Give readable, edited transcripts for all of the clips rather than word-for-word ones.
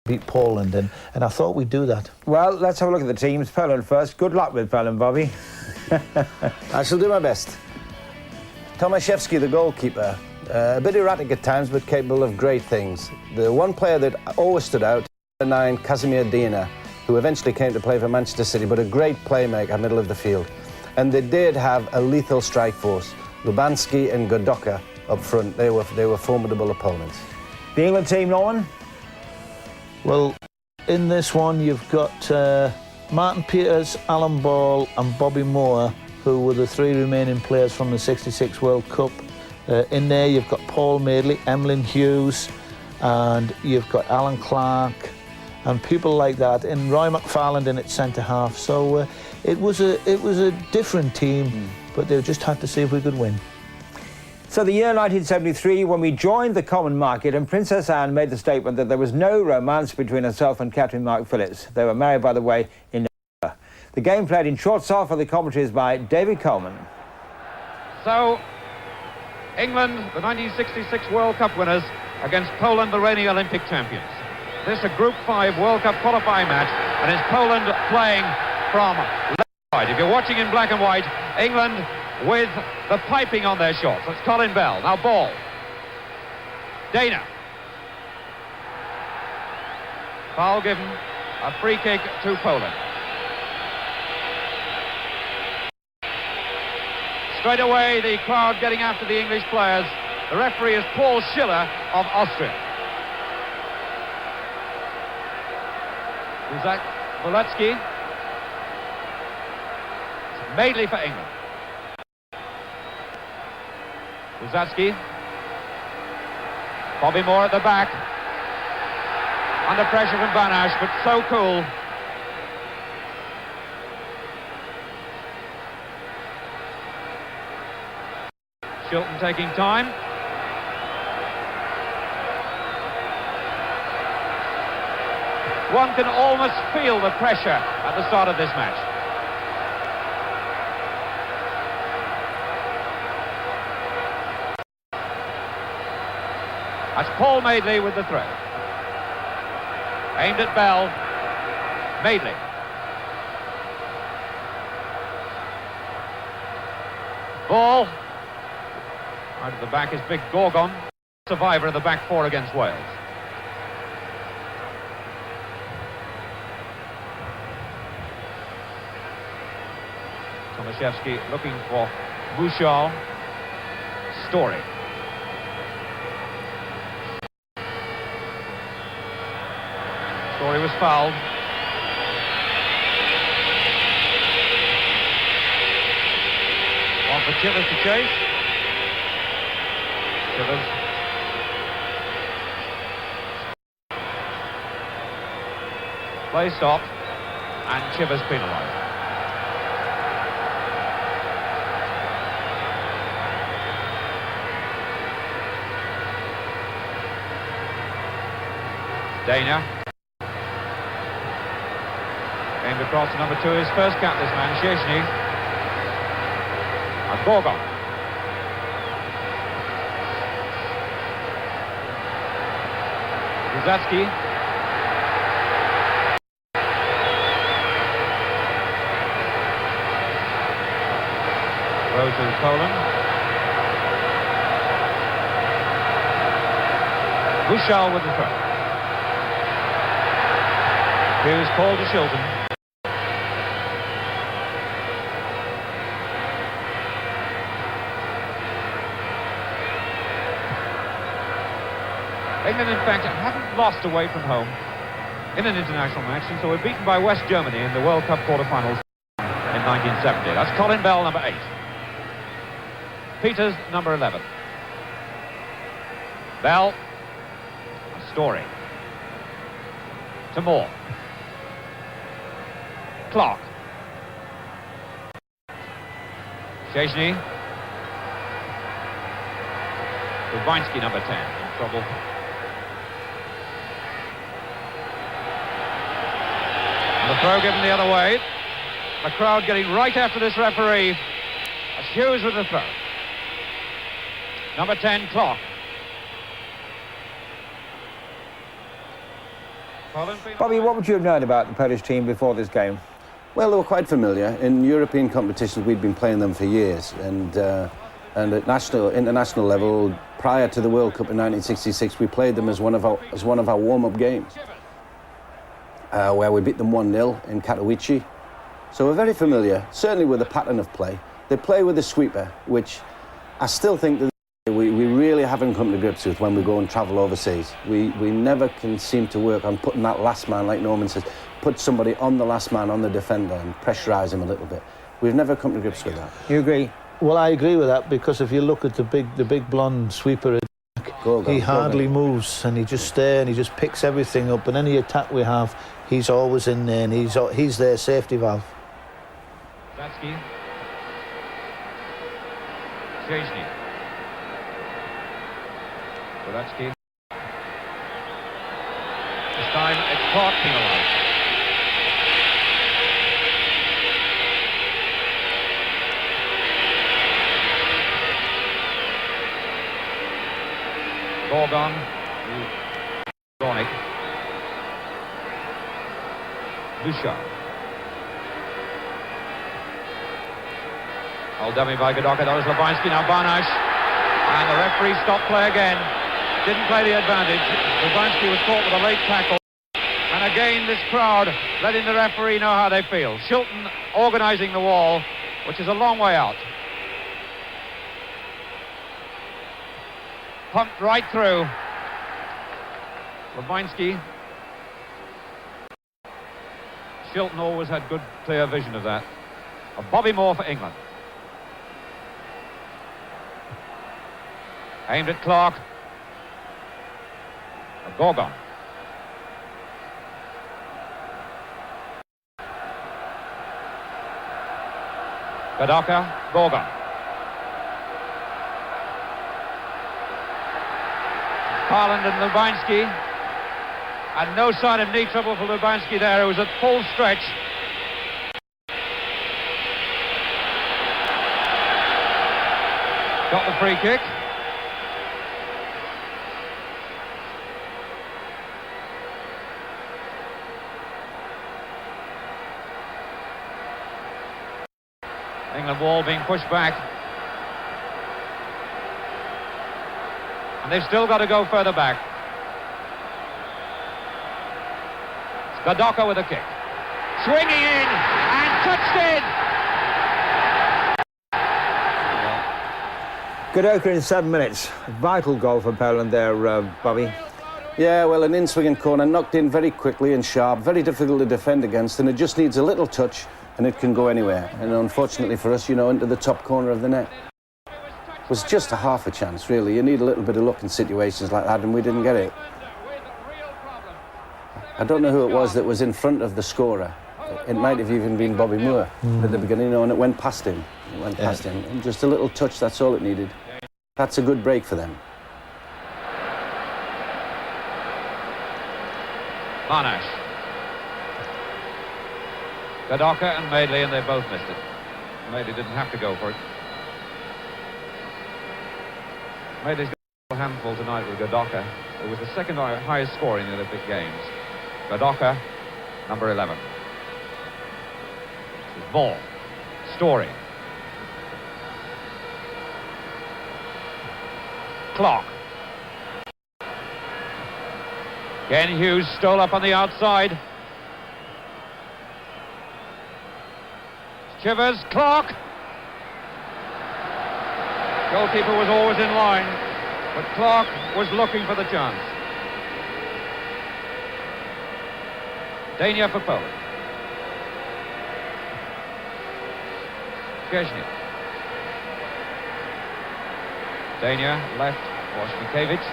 beat Poland, and I thought we'd do that. Well, let's have a look at the teams. Poland first. Good luck with Poland, Bobby. I shall do my best. Tomaszewski, the goalkeeper, a bit erratic at times, but capable of great things. The one player that always stood out, number 9, Kazimierz Dina, who eventually came to play for Manchester City, but a great playmaker, middle of the field. And they did have a lethal strike force. Lubanski and Godoka up front, they were formidable opponents. The England team, Norman? Well, in this one you've got Martin Peters, Alan Ball and Bobby Moore, who were the 3 remaining players from the '66 World Cup. In there you've got Paul Madeley, Emlyn Hughes, and you've got Alan Clark and people like that, and Roy McFarland in at centre half. So it was a different team, but they just had to see if we could win. So the year 1973, when we joined the common market, and Princess Anne made the statement that there was no romance between herself and Captain Mark Phillips. They were married, by the way, in November. The game played in short style for the commentaries by David Coleman. So, England, the 1966 World Cup winners, against Poland, the reigning Olympic champions. This is a Group 5 World Cup qualifying match, and it's Poland playing from left to right. If you're watching in black and white, England with the piping on their shots. That's Colin Bell. Now ball. Dana. Foul given. A free kick to Poland. Straight away, the crowd getting after the English players. The referee is Paul Schiller of Austria. Zach Boletsky. Madeley for England. Uzatsky. Bobby Moore at the back. Under pressure from Banash, but so cool. Shilton taking time. One can almost feel the pressure at the start of this match. That's Paul Madeley with the throw. Aimed at Bell. Madeley. Ball. Out of the back is Big Gorgon, survivor of the back 4 against Wales. Tomaszewski looking for Bouchard. Story. Story was fouled. One for Chivers to chase. Chivers. Play stopped, and Chivers penalised. Dana. Aimed across to number 2, his first cap, this man, Szczesny. And Gorgon. Uzatsky. Throw to Poland. Bouchard with the throw. Here's Paul to Shilton. England, in fact, haven't lost away from home in an international match since they were beaten by West Germany in the World Cup quarterfinals in 1970. That's Colin Bell, number 8. Peters, number 11. Bell. A Story. To Moore. Clark. Szczesny. Lubansky, number 10, in trouble. And the throw given the other way. The crowd getting right after this referee. That's Hughes with the throw. Number 10, Clark. Bobby, what would you have known about the Polish team before this game? Well, they were quite familiar. In European competitions, we'd been playing them for years, and at international level, prior to the World Cup in 1966, we played them as one of our warm-up games, where we beat them 1-0 in Katowice. So we're very familiar, certainly with the pattern of play. They play with a sweeper, which I still think that we really haven't come to grips with when we go and travel overseas. We never can seem to work on putting that last man, like Norman says, put somebody on the last man, on the defender, and pressurise him a little bit. We've never come to grips with that. You agree? Well, I agree with that, because if you look at the big blonde sweeper, he hardly moves, and he just stays and he just picks everything up. And any attack we have, he's always in there, and he's their safety valve. Zatsky. Zatsky. This time it's caught, penalised. Gorgon. Gornick. Bouchard. Old dummy by Gadoka. That was Lubański. Now Barnash. And the referee stopped play again. Didn't play the advantage. Lubański was caught with a late tackle. And again, this crowd letting the referee know how they feel. Shilton organising the wall, which is a long way out. Pumped right through. Lubański. Shilton always had good, clear vision of that. Bobby Moore for England. Aimed at Clark. Gorgon. Gadoka, Gorgon. Haaland and Lubański. And no sign of knee trouble for Lubański there. It was at full stretch. Got the free kick. England wall being pushed back. And they've still got to go further back. It's Gadoka with a kick. Swinging in and touched in. Gadoka in 7 minutes. Vital goal for Poland there, Bobby. Yeah, well, an in-swinging corner, knocked in very quickly and sharp, very difficult to defend against, and it just needs a little touch and it can go anywhere. And unfortunately for us, you know, into the top corner of the net. It was just a half a chance, really. You need a little bit of luck in situations like that, and we didn't get it. I don't know who it was that was in front of the scorer. It might have even been Bobby Moore at the beginning, you know, and it went past him. It went past him. And just a little touch, that's all it needed. That's a good break for them. Barnash. Gadoka and Madeley, and they both missed it. Madeley didn't have to go for it. Madeley's got a handful tonight with Gadoka, who was the second highest scorer in the Olympic Games. Gadoka, number 11. This is Moore. Story. Clark. Ken Hughes stole up on the outside. Chivers, Clark. Goalkeeper was always in line, but Clark was looking for the chance. Dania for Poland. Szczesny. Dania left, Washnikiewicz.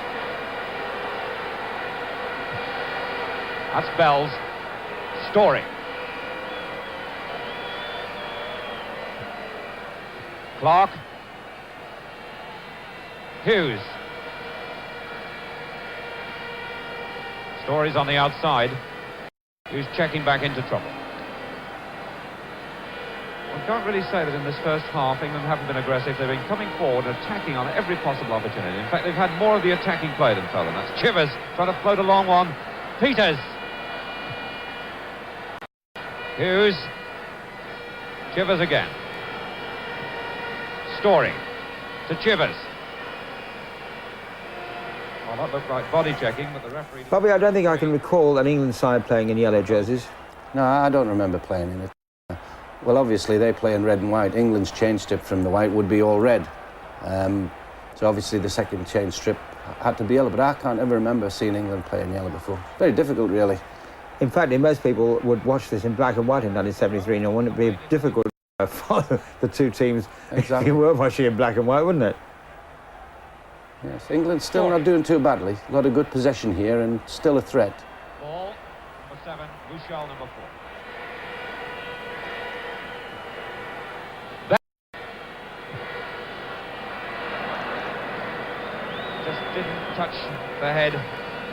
That's Bells. Story. Clark. Hughes. Story's on the outside. Hughes checking back into trouble. One can't really say that in this first half England haven't been aggressive. They've been coming forward and attacking on every possible opportunity. In fact, they've had more of the attacking play than Poland. That's Chivers trying to float a long one. Peters. Hughes. Chivers again. Story to Chivers. Well, that looked like body checking, but the referee... Bobby, I don't think I can recall an England side playing in yellow jerseys. No, I don't remember playing in it. Well, obviously, they play in red and white. England's change strip from the white would be all red. So obviously the second change strip had to be yellow, but I can't ever remember seeing England play in yellow before. Very difficult, really. In fact, most people would watch this in black and white in 1973. Now, wouldn't it be difficult to follow the two teams Exactly. if you were watching in black and white, wouldn't it? Yes, England's still not doing too badly. A lot of good possession here and still a threat. Ball, number 7, Bouchal, number 4. Just didn't touch the head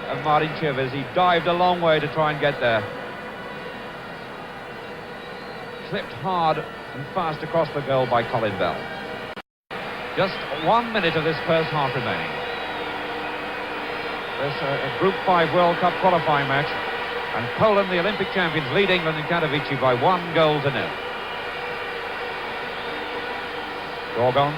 of Martin Chivers. He dived a long way to try and get there. Clipped hard and fast across the goal by Colin Bell. Just 1 minute of this first half remaining. There's a Group 5 World Cup qualifying match, and Poland, the Olympic champions, lead England in Katowice by 1-0. Gorgon.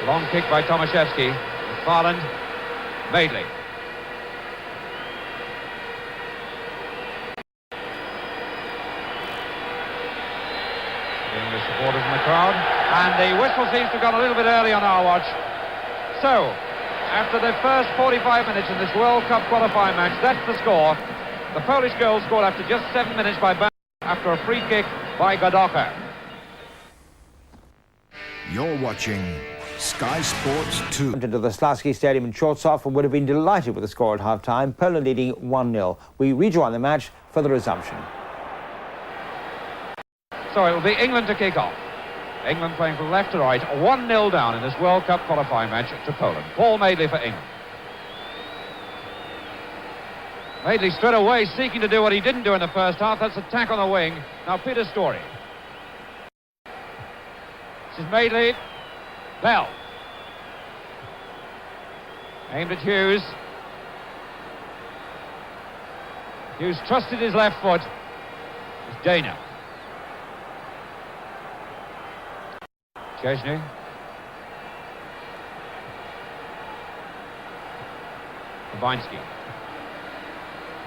Long kick by Tomaszewski. Farland. Madeley. The English supporters in the crowd. And the whistle seems to have gone a little bit early on our watch. So, after the first 45 minutes in this World Cup qualifying match, that's the score. The Polish goal scored after just 7 minutes by Bam after a free kick by Godoka. You're watching Sky Sports 2. Into the Śląski Stadium in Chortsow and would have been delighted with the score at half-time. Poland leading 1-0. We rejoin the match for the resumption. So it will be England to kick off. England playing from left to right, 1-0 down in this World Cup qualifying match to Poland. Paul Madeley for England. Madeley straight away seeking to do what he didn't do in the first half. That's attack on the wing. Now Peter Story. This is Madeley. Bell. Aimed at Hughes. Hughes trusted his left foot. It's Dana. Chesney. Babinski.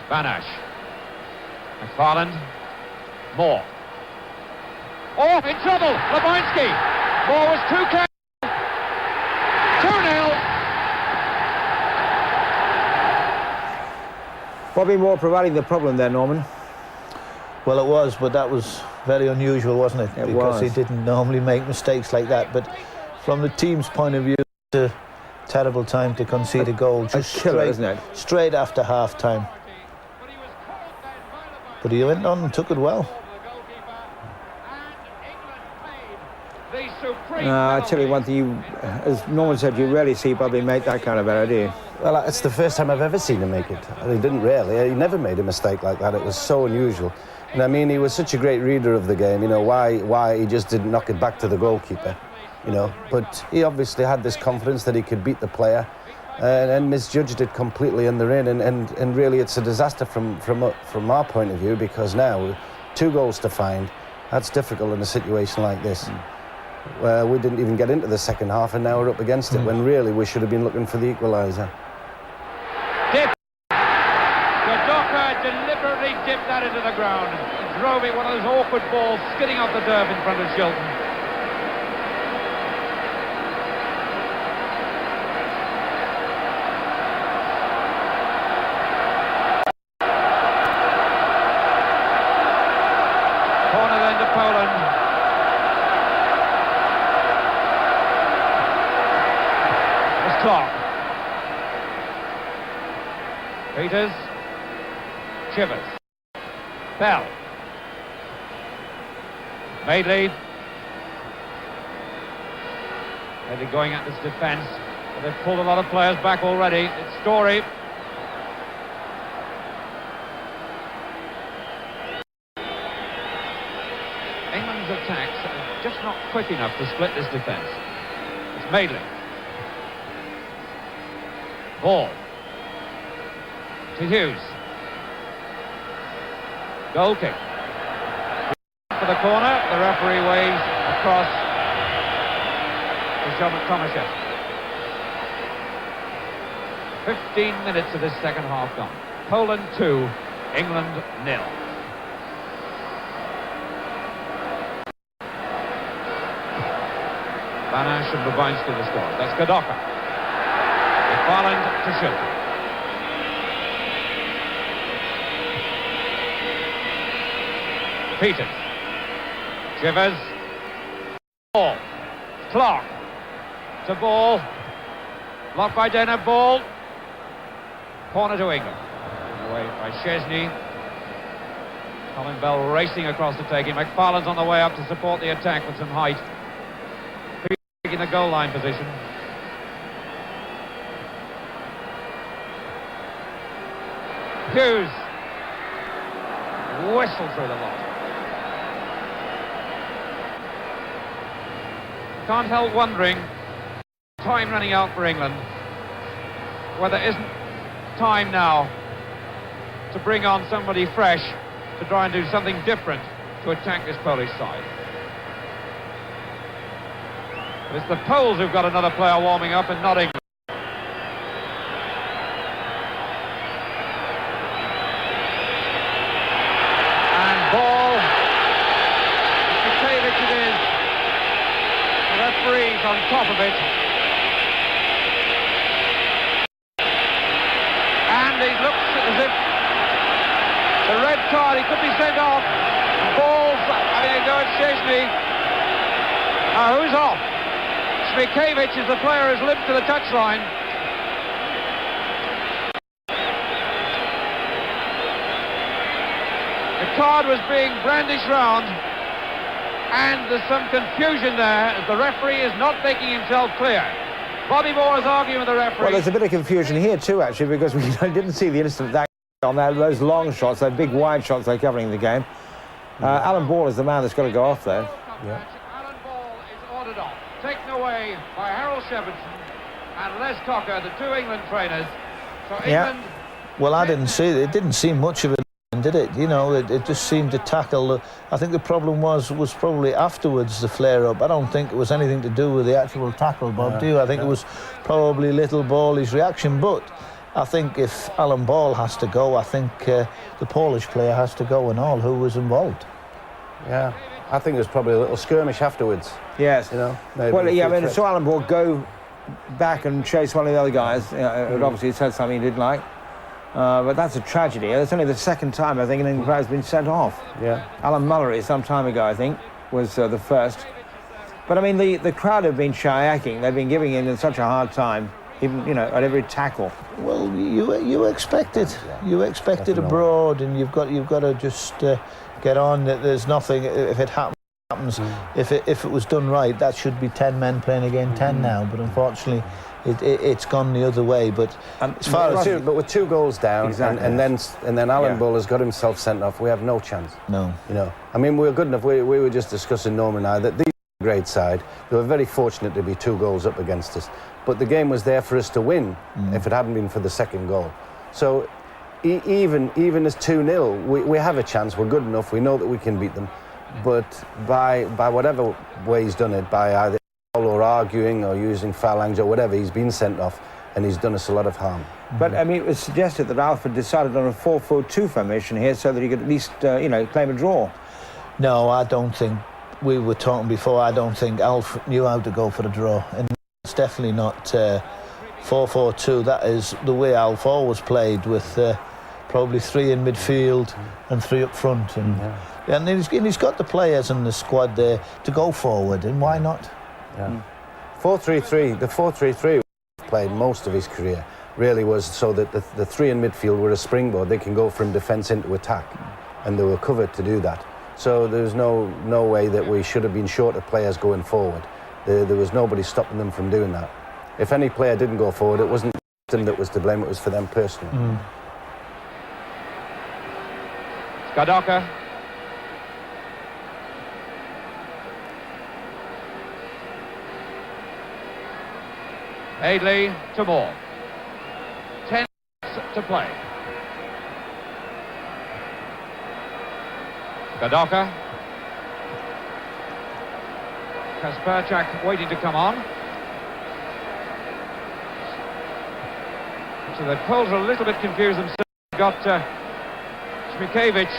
Banash. McFarland. Moore. Oh, in trouble! Babinski! Moore was too careful. 2-0. Bobby Moore providing the problem there, Norman. Well, it was, but that was very unusual, wasn't it? It because was. he didn't normally make mistakes like that. But from the team's point of view, it's a terrible time to concede a goal. Just killer, isn't it? Straight after half-time. But he went on and took it well. I tell you one thing, as Norman said, you rarely see Bobby make that kind of error, do you? Well, it's the first time I've ever seen him make it. He didn't really. He never made a mistake like that. It was so unusual. And I mean, he was such a great reader of the game. You know, why he just didn't knock it back to the goalkeeper, you know. But he obviously had this confidence that he could beat the player and misjudged it completely in the rain. And really, it's a disaster from our point of view, because now, 2 goals to find, that's difficult in a situation like this. We didn't even get into the second half, and now we're up against it, when really we should have been looking for the equaliser. Godoka deliberately dipped that into the ground and drove it, one of those awkward balls skidding off the turf in front of Shilton. Corner then to Poland. Clock. Peters. Chivers. Bell. Madeley. Madeley going at this defence. But they've pulled a lot of players back already. It's Story. England's attacks are just not quick enough to split this defence. It's Madeley. Ball. To Hughes. Goal kick. For the corner, the referee waves across to Tomaszewski. 15 minutes of this second half gone. Poland 2, England 0. Van Asch and Babinski the score. That's Gadoka. McFarland to Shilton. Peters. Chivers. Ball. Clark. To Ball. Blocked by Dana. Ball. Corner to England. Away by Szczesny. Colin Bell racing across to take him. McFarland's on the way up to support the attack with some height. In the goal line position. Hughes. Whistle through the lot. Can't help wondering, time running out for England, whether there isn't time now to bring on somebody fresh to try and do something different to attack this Polish side. It's the Poles who've got another player warming up and not England. And ball. Mikhailic it is. The referee's on top of it. And he looks as if the red card, he could be sent off. Balls, having a go at Szczesny. Now who's off? Mikhailic is the player who's limped to the touchline. The card was being brandished round, and there's some confusion there as the referee is not making himself clear. Bobby Moore is arguing with the referee. Well, there's a bit of confusion here too, actually, because we didn't see the instant that on that, those long shots, those big wide shots they're covering the game. Alan Ball is the man that's got to go off there. Yeah. Alan Ball is ordered off. Taken away by Harold Shepardson and Les Cocker, the two England trainers. So England... Well, I didn't see it. It didn't seem much of it, did it? You know, it just seemed to tackle. I think the problem was probably afterwards, the flare-up. I don't think it was anything to do with the actual tackle, Bob, do you? I think it was probably little Ball's reaction. But I think if Alan Ball has to go, I think the Polish player has to go and all who was involved. Yeah. I think there's probably a little skirmish afterwards. Yes. You know. Well, yeah. I mean, I saw Alan Ball go back and chase one of the other guys. It obviously said something he didn't like. But that's a tragedy. It's only the second time I think an England player has been sent off. Yeah. Alan Mullery, some time ago, I think, was the first. But I mean, the crowd have been shyaking. They've been giving England such a hard time, even at every tackle. Well, you expect it. You expect it abroad, and you've got to just get on. There's nothing. If it happens. If it was done right, that should be 10 men playing against 10 now. But unfortunately, it's gone the other way. But as far as but with 2 goals down, exactly, and then Alan Ball has got himself sent off, we have no chance. No. You know, I mean, we were good enough. We were just discussing, Norman and I, that these are a great side. They were very fortunate to be 2 goals up against us. But the game was there for us to win if it hadn't been for the second goal. So even as 2-0, we have a chance. We're good enough. We know that we can beat them. But by whatever way he's done it, by either or arguing or using phalanx or whatever, he's been sent off and he's done us a lot of harm. But I mean, it was suggested that Alfred decided on a 4-4-2 formation here so that he could at least, claim a draw. No, I don't think. We were talking before. I don't think Alfred knew how to go for a draw, and it's definitely not 4-4-2. That is the way Alf always played, with probably 3 in midfield and 3 up front, and he's got the players in the squad there to go forward, and why not? Yeah. 4-3-3. The 4-3-3 played most of his career really was so that the 3 in midfield were a springboard. They can go from defence into attack, and they were covered to do that. So there's no way that we should have been short of players going forward. There was nobody stopping them from doing that. If any player didn't go forward, it wasn't them that was to blame, it was for them personally. Skadoka. Aidley to Moore. to play. Kadoka. Kasperczak waiting to come on. So the Poles are a little bit confused themselves. Got Śmikiewicz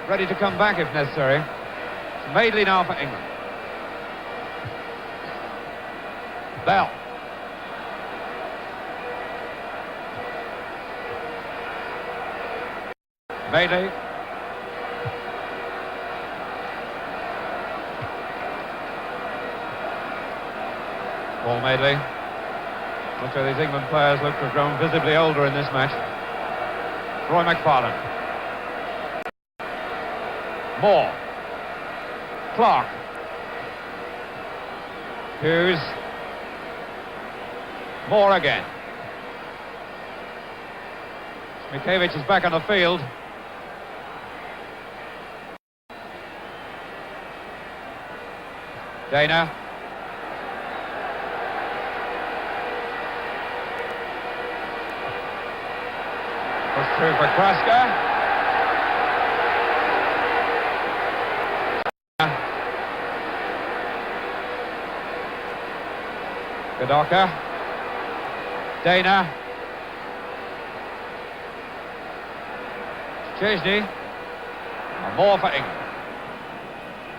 ready to come back if necessary. It's Madeley now for England. Bell. Madeley. Paul Madeley. Look at these England players look to have grown visibly older in this match. Roy McFarlane. Moore. Clark. Hughes. Moore again. Śmikiewicz is back on the field. Dana. Push through for Kraska. Kadoka. Dana. Chesney. And more for England.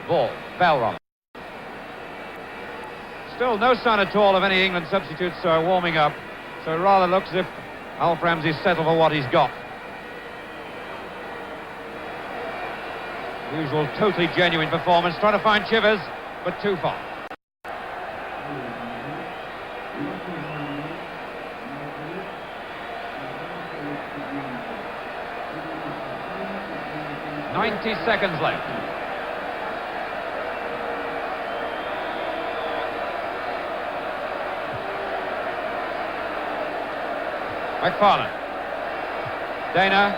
Ball. Bell run. Still no sign at all of any England substitutes warming up. So it rather looks as if Alf Ramsey's settled for what he's got. Usual totally genuine performance. Trying to find Chivers, but too far. "90 seconds left. McFarlane. Dana.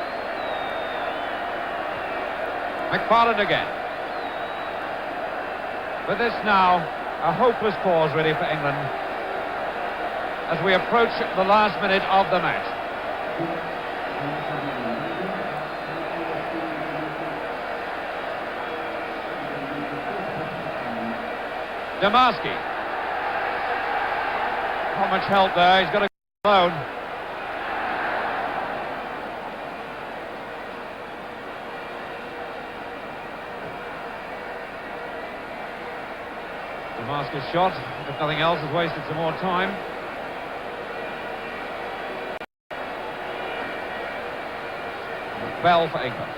McFarlane again. But this now a hopeless pause really for England as we approach the last minute of the match. Damaski. Not much help there, he's got to go alone. Damaski's shot, if nothing else, has wasted some more time. Bell for England.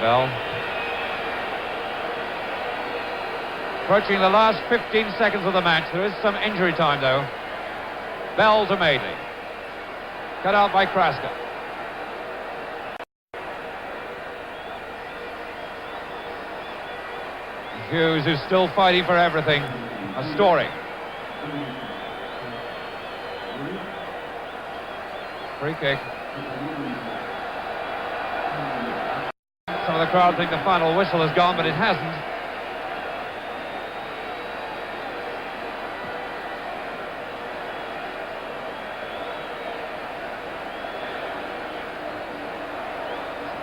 Bell. Approaching the last 15 seconds of the match. There is some injury time though. Bell to Madeley. Cut out by Kraska. Hughes, who's still fighting for everything. A story. Free kick. Some of the crowd think the final whistle has gone, but it hasn't.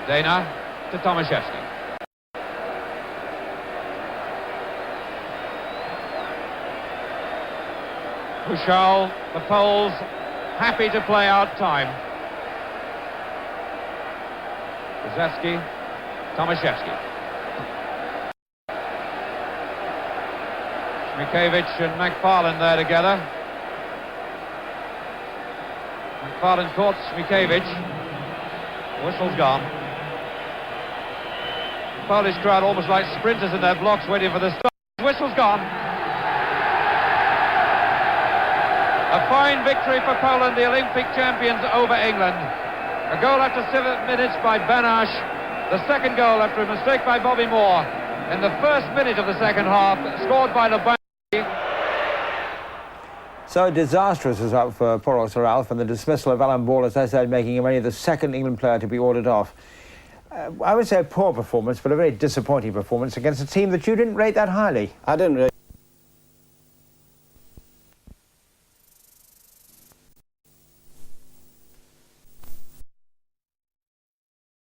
Dana to Tomaszewski. Puszczal, the Poles, happy to play out time. Brzezinski, Tomaszewski. Śmikiewicz and McFarlane there together. McFarlane caught Śmikiewicz. Whistle's gone. Polish crowd almost like sprinters in their blocks waiting for the start. Whistle's gone. A fine victory for Poland, the Olympic champions over England. A goal after 7 minutes by Banash. The second goal after a mistake by Bobby Moore. In the first minute of the second half, scored by Lubanski. So a disastrous result for poor Sir Alf, and the dismissal of Alan Ball, as I said, making him only the second England player to be ordered off. I would say a poor performance, but a very disappointing performance against a team that you didn't rate that highly. I didn't really.